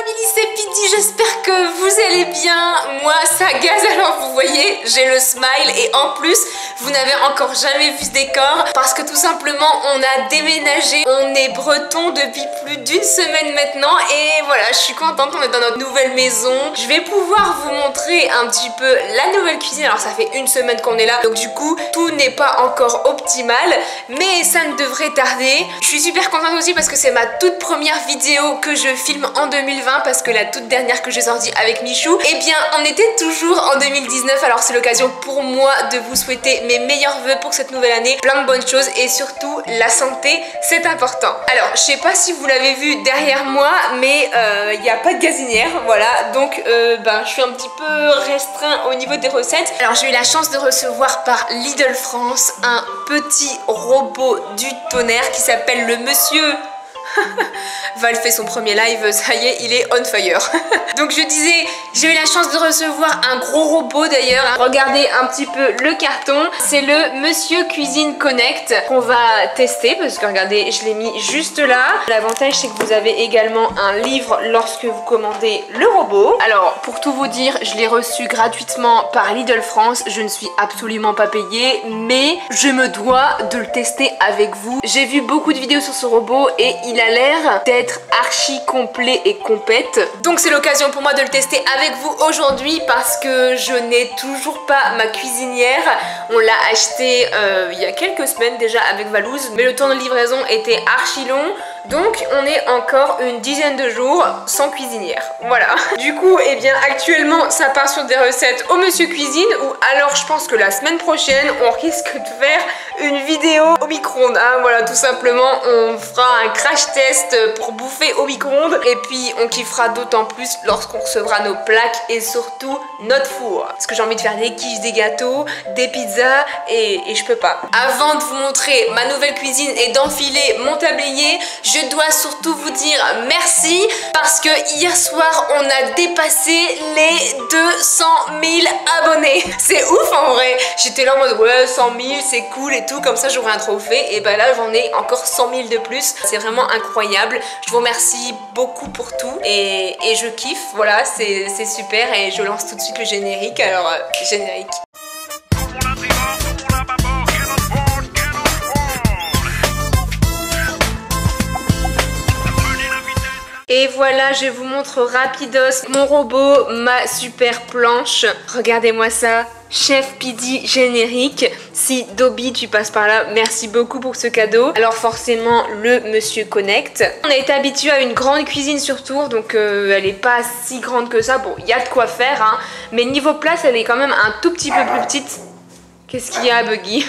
famille, c'est Pidi, j'espère que vous allez bien. Moi ça gaze, alors vous voyez, j'ai le smile et en plus vous n'avez encore jamais vu ce décor parce que tout simplement on a déménagé. On est breton depuis plus d'une semaine maintenant et voilà, je suis contente, on est dans notre nouvelle maison. Je vais pouvoir vous montrer un petit peu la nouvelle cuisine. Alors ça fait une semaine qu'on est là, donc du coup tout n'est pas encore optimal, mais ça ne devrait tarder. Je suis super contente aussi parce que c'est ma toute première vidéo que je filme en 2020 parce que la toute dernière que j'ai sortie avec Michou, eh bien on était toujours en 2019, alors c'est l'occasion pour moi de vous souhaiter mes meilleurs vœux pour cette nouvelle année, plein de bonnes choses et surtout la santé, c'est important. Alors je sais pas si vous l'avez vu derrière moi, mais il n'y a pas de gazinière, voilà, donc je suis un petit peu restreint au niveau des recettes. Alors j'ai eu la chance de recevoir par Lidl France un petit robot du tonnerre qui s'appelle le Monsieur Val fait son premier live, ça y est, il est on fire. Donc je disais, j'ai eu la chance de recevoir un gros robot d'ailleurs. Regardez un petit peu le carton. C'est le Monsieur Cuisine Connect qu'on va tester parce que regardez, je l'ai mis juste là. L'avantage c'est que vous avez également un livre lorsque vous commandez le robot. Alors pour tout vous dire, je l'ai reçu gratuitement par Lidl France. Je ne suis absolument pas payée, mais je me dois de le tester avec vous. J'ai vu beaucoup de vidéos sur ce robot et il a l'air d'être archi complet et compète. Donc c'est l'occasion pour moi de le tester avec vous aujourd'hui parce que je n'ai toujours pas ma cuisinière. On l'a acheté il y a quelques semaines déjà avec Valouz, mais le temps de livraison était archi long. Donc on est encore une dizaine de jours sans cuisinière. Voilà. Du coup, eh bien actuellement ça part sur des recettes au Monsieur Cuisine, ou alors je pense que la semaine prochaine on risque de faire une vidéo au micro-ondes. Hein, voilà, tout simplement on fera un crash test pour bouffer au micro-ondes et puis on kiffera d'autant plus lorsqu'on recevra nos plaques et surtout notre four. Parce que j'ai envie de faire des quiches, des gâteaux, des pizzas et je peux pas. Avant de vous montrer ma nouvelle cuisine et d'enfiler mon tablier, je dois surtout vous dire merci parce que hier soir on a dépassé les 200 000 abonnés. C'est ouf en vrai. J'étais là en mode ouais 100 000 c'est cool et tout, comme ça j'aurai un trophée, et bah là j'en ai encore 100 000 de plus. C'est vraiment incroyable. Je vous remercie beaucoup pour tout et je kiffe. Voilà, c'est super et je lance tout de suite le générique. Alors générique. Et voilà, je vous montre rapidos mon robot, ma super planche. Regardez-moi ça, Chef Pidi générique. Si Dobby tu passes par là, merci beaucoup pour ce cadeau. Alors forcément le Monsieur Connect. On a été habitué à une grande cuisine sur tour, donc elle est pas si grande que ça. Bon, il y a de quoi faire, hein, mais niveau place elle est quand même un tout petit peu plus petite. Qu'est-ce qu'il y a, Buggy?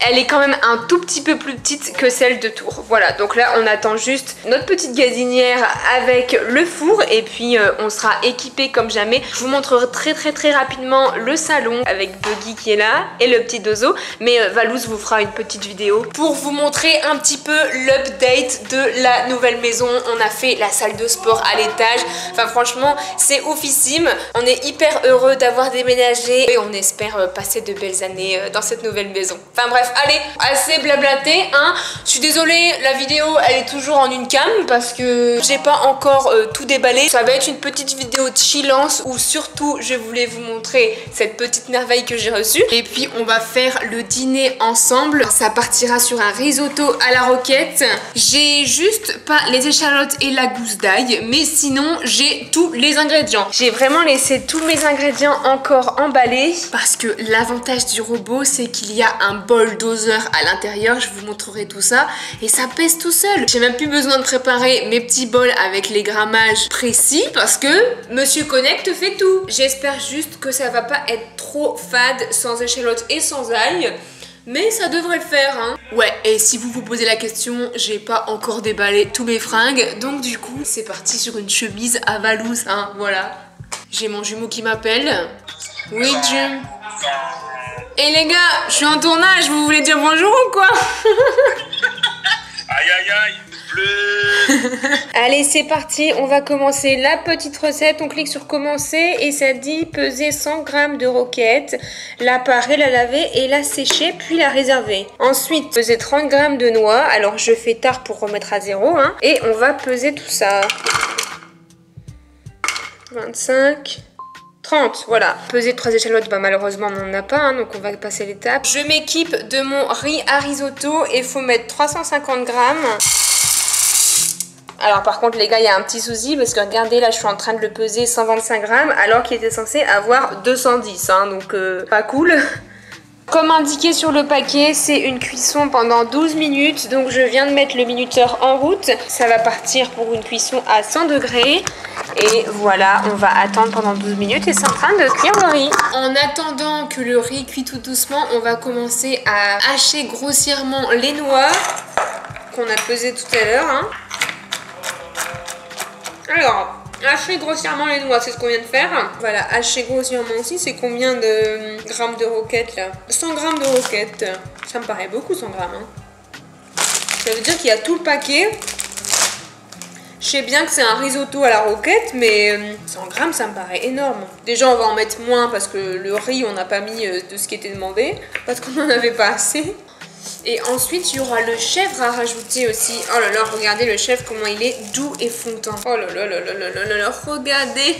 Elle est quand même un tout petit peu plus petite que celle de Tours. Voilà, donc là on attend juste notre petite gazinière avec le four et puis on sera équipé comme jamais. Je vous montre très rapidement le salon avec Buggy qui est là et le petit dozo. Mais Valouz vous fera une petite vidéo pour vous montrer un petit peu l'update de la nouvelle maison. On a fait la salle de sport à l'étage. Enfin franchement c'est oufissime. On est hyper heureux d'avoir déménagé et on espère passer de belles années dans cette nouvelle maison. Enfin bref, allez, assez blablaté, hein. Je suis désolée, la vidéo elle est toujours en une cam parce que j'ai pas encore tout déballé. Ça va être une petite vidéo de chillance où surtout je voulais vous montrer cette petite merveille que j'ai reçue. Et puis on va faire le dîner ensemble. Ça partira sur un risotto à la roquette. J'ai juste pas les échalotes et la gousse d'ail, mais sinon j'ai tous les ingrédients. J'ai vraiment laissé tous mes ingrédients encore emballés parce que l'avantage du robot c'est qu'il y a un bol doseur à l'intérieur. Je vous montrerai tout ça et ça pèse tout seul. J'ai même plus besoin de préparer mes petits bols avec les grammages précis parce que Monsieur Connect fait tout. J'espère juste que ça va pas être trop fade sans échalotes et sans ail, mais ça devrait le faire, hein. Ouais, et si vous vous posez la question, j'ai pas encore déballé tous mes fringues, donc du coup c'est parti sur une chemise à Valouz, hein, voilà. J'ai mon jumeau qui m'appelle. Oui, Jim. Et les gars, je suis en tournage, vous voulez dire bonjour ou quoi? Aïe aïe aïe, bleu. Allez, c'est parti, on va commencer la petite recette. On clique sur commencer et ça dit peser 100 g de roquette, la parer, la laver et la sécher puis la réserver. Ensuite, peser 30 g de noix. Alors je fais tard pour remettre à zéro, hein, et on va peser tout ça. 25... 30, voilà. Peser 3 échalotes, bah malheureusement on n'en a pas, hein, donc on va passer l'étape. Je m'équipe de mon riz à risotto et il faut mettre 350 grammes. Alors par contre les gars, il y a un petit souci parce que regardez, là je suis en train de le peser 125 grammes alors qu'il était censé avoir 210, hein, donc pas cool. Comme indiqué sur le paquet, c'est une cuisson pendant 12 minutes, donc je viens de mettre le minuteur en route. Ça va partir pour une cuisson à 100 degrés. Et voilà, on va attendre pendant 12 minutes et c'est en train de cuire le riz. En attendant que le riz cuit tout doucement, on va commencer à hacher grossièrement les noix qu'on a pesées tout à l'heure. Hein. Alors, hacher grossièrement les noix, c'est ce qu'on vient de faire. Voilà, hacher grossièrement aussi, c'est combien de grammes de roquettes là? 100 grammes de roquettes, ça me paraît beaucoup 100 grammes. Hein. Ça veut dire qu'il y a tout le paquet. Je sais bien que c'est un risotto à la roquette, mais 100 grammes, ça me paraît énorme. Déjà, on va en mettre moins parce que le riz, on n'a pas mis de ce qui était demandé, parce qu'on n'en avait pas assez. Et ensuite, il y aura le chèvre à rajouter aussi. Oh là là, regardez le chèvre, comment il est doux et fondant. Oh là là là là là là là là, regardez.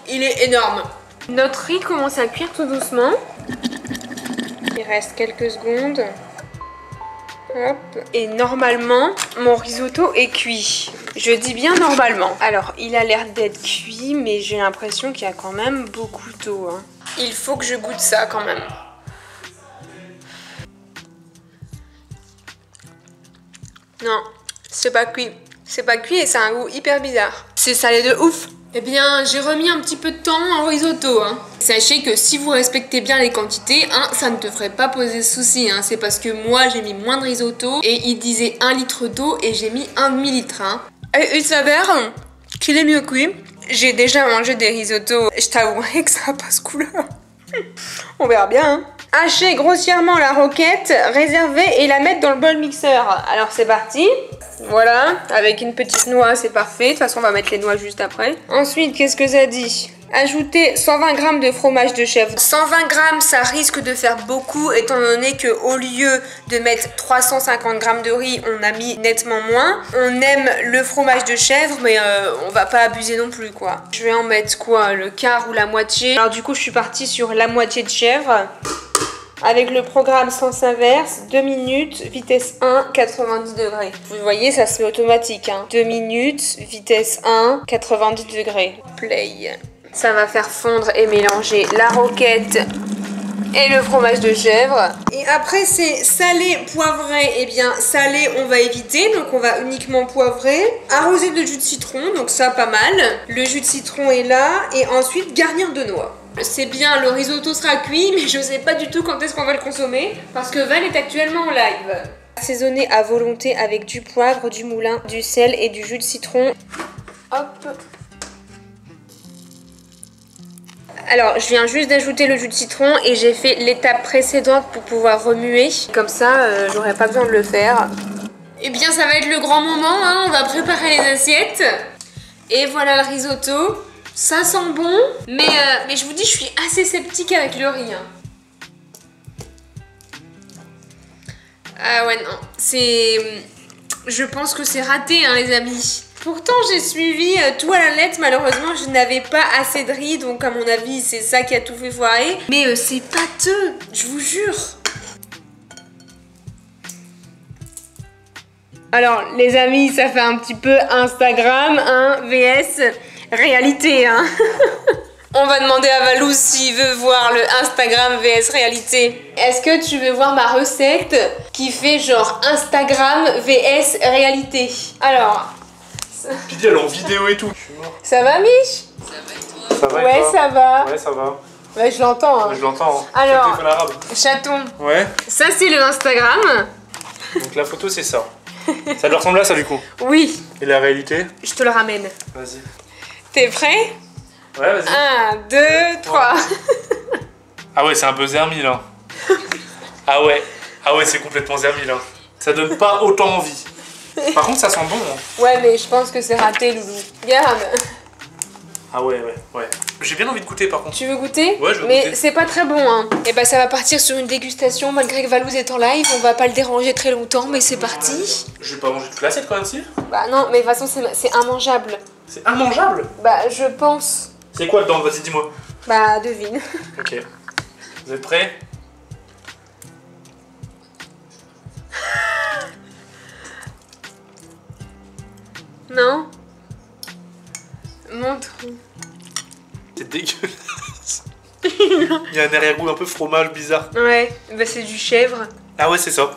Il est énorme. Notre riz commence à cuire tout doucement. Il reste quelques secondes. Hop. Et normalement, mon risotto est cuit. Je dis bien normalement. Alors, il a l'air d'être cuit, mais j'ai l'impression qu'il y a quand même beaucoup d'eau. Hein. Il faut que je goûte ça quand même. Non, c'est pas cuit. C'est pas cuit et ça a un goût hyper bizarre. C'est salé de ouf. Eh bien, j'ai remis un petit peu de temps en risotto. Hein. Sachez que si vous respectez bien les quantités, hein, ça ne devrait pas poser souci. Hein. C'est parce que moi, j'ai mis moins de risotto et il disait 1 litre d'eau et j'ai mis 1 demi-litre. Hein. Et il s'avère qu'il est mieux cuit. J'ai déjà mangé des risottos. Je t'avouerai que ça n'a pas ce goût-là. On verra bien. Hein. Hacher grossièrement la roquette, réserver et la mettre dans le bol mixeur. Alors c'est parti. Voilà, avec une petite noix, c'est parfait. De toute façon, on va mettre les noix juste après. Ensuite, qu'est-ce que ça dit? Ajouter 120 g de fromage de chèvre. 120 g, ça risque de faire beaucoup, étant donné qu'au lieu de mettre 350 g de riz, on a mis nettement moins. On aime le fromage de chèvre, mais on va pas abuser non plus, quoi. Je vais en mettre quoi? Le quart ou la moitié? Alors du coup, je suis partie sur la moitié de chèvre. Avec le programme sens inverse, 2 minutes, vitesse 1, 90 degrés. Vous voyez, ça se fait automatique. Hein. 2 minutes, vitesse 1, 90 degrés. Play. Ça va faire fondre et mélanger la roquette et le fromage de chèvre. Et après, c'est salé, poivré. Eh bien, salé, on va éviter. Donc, on va uniquement poivrer. Arroser de jus de citron. Donc, ça, pas mal. Le jus de citron est là. Et ensuite, garnir de noix. C'est bien, le risotto sera cuit, mais je sais pas du tout quand est-ce qu'on va le consommer, parce que Val est actuellement en live. Assaisonner à volonté avec du poivre, du moulin, du sel et du jus de citron. Hop. Alors, je viens juste d'ajouter le jus de citron et j'ai fait l'étape précédente pour pouvoir remuer. Comme ça, j'aurais pas besoin de le faire. Eh bien, ça va être le grand moment, hein. On va préparer les assiettes. Et voilà le risotto. Ça sent bon, mais je vous dis, je suis assez sceptique avec le riz. Hein. Ah ouais, non, c'est... Je pense que c'est raté, hein, les amis. Pourtant, j'ai suivi tout à la lettre. Malheureusement, je n'avais pas assez de riz, donc à mon avis, c'est ça qui a tout fait foirer. Mais c'est pâteux, je vous jure. Alors, les amis, ça fait un petit peu Instagram, hein, VS... réalité, hein. On va demander à Valou s'il veut voir le Instagram vs réalité. Est-ce que tu veux voir ma recette qui fait genre Instagram vs réalité? Alors... Tu dis elle est en vidéo et tout. Ça va, Mich? Ça va et toi? Ça va? Ouais, ça va. Ouais, ça va. Ouais, je l'entends. Hein. Ouais, je l'entends. Hein. Alors, téléphone arabe. chaton. Ouais. Ça, c'est le Instagram. Donc la photo, c'est ça. Ça lui ressemble à ça, du coup? Oui. Et la réalité? Je te le ramène. Vas-y. T'es prêt? Ouais, vas-y. 1, 2, 3. Ah ouais, c'est un peu zermie, là. Ah ouais, c'est complètement zermie, là. Ça donne pas autant envie. Par contre, ça sent bon. Hein. Ouais, mais je pense que c'est raté, Loulou. Regarde. Ah ouais. J'ai bien envie de goûter par contre. Tu veux goûter? Ouais, je veux Mais goûter. c'est pas très bon, hein. Et bah ça va partir sur une dégustation, malgré que Valouz est en live. On va pas le déranger très longtemps, mais c'est parti. Je vais pas manger toute l'assiette quand même, si? Bah non, mais de toute façon c'est immangeable. C'est immangeable? Bah je pense. C'est quoi dedans? Vas-y, dis-moi. Bah devine. Ok. Vous êtes prêts? Non? Montre. C'est dégueulasse. Il y a un arrière-goût un peu fromage bizarre. Ouais, bah c'est du chèvre. Ah ouais, c'est ça.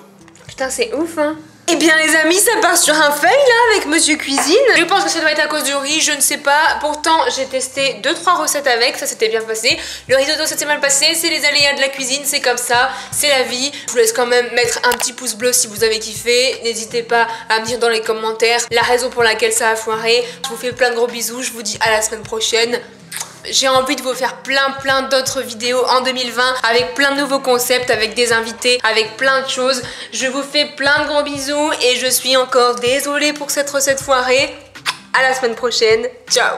Putain, c'est ouf, hein. Eh bien les amis, ça part sur un fail là avec Monsieur Cuisine. Je pense que ça doit être à cause du riz, je ne sais pas. Pourtant, j'ai testé 2-3 recettes avec, ça s'était bien passé. Le risotto, ça s'est mal passé, c'est les aléas de la cuisine, c'est comme ça, c'est la vie. Je vous laisse quand même mettre un petit pouce bleu si vous avez kiffé. N'hésitez pas à me dire dans les commentaires la raison pour laquelle ça a foiré. Je vous fais plein de gros bisous, je vous dis à la semaine prochaine. J'ai envie de vous faire plein d'autres vidéos en 2020 avec plein de nouveaux concepts, avec des invités, avec plein de choses. Je vous fais plein de gros bisous et je suis encore désolée pour cette recette foirée. À la semaine prochaine. Ciao!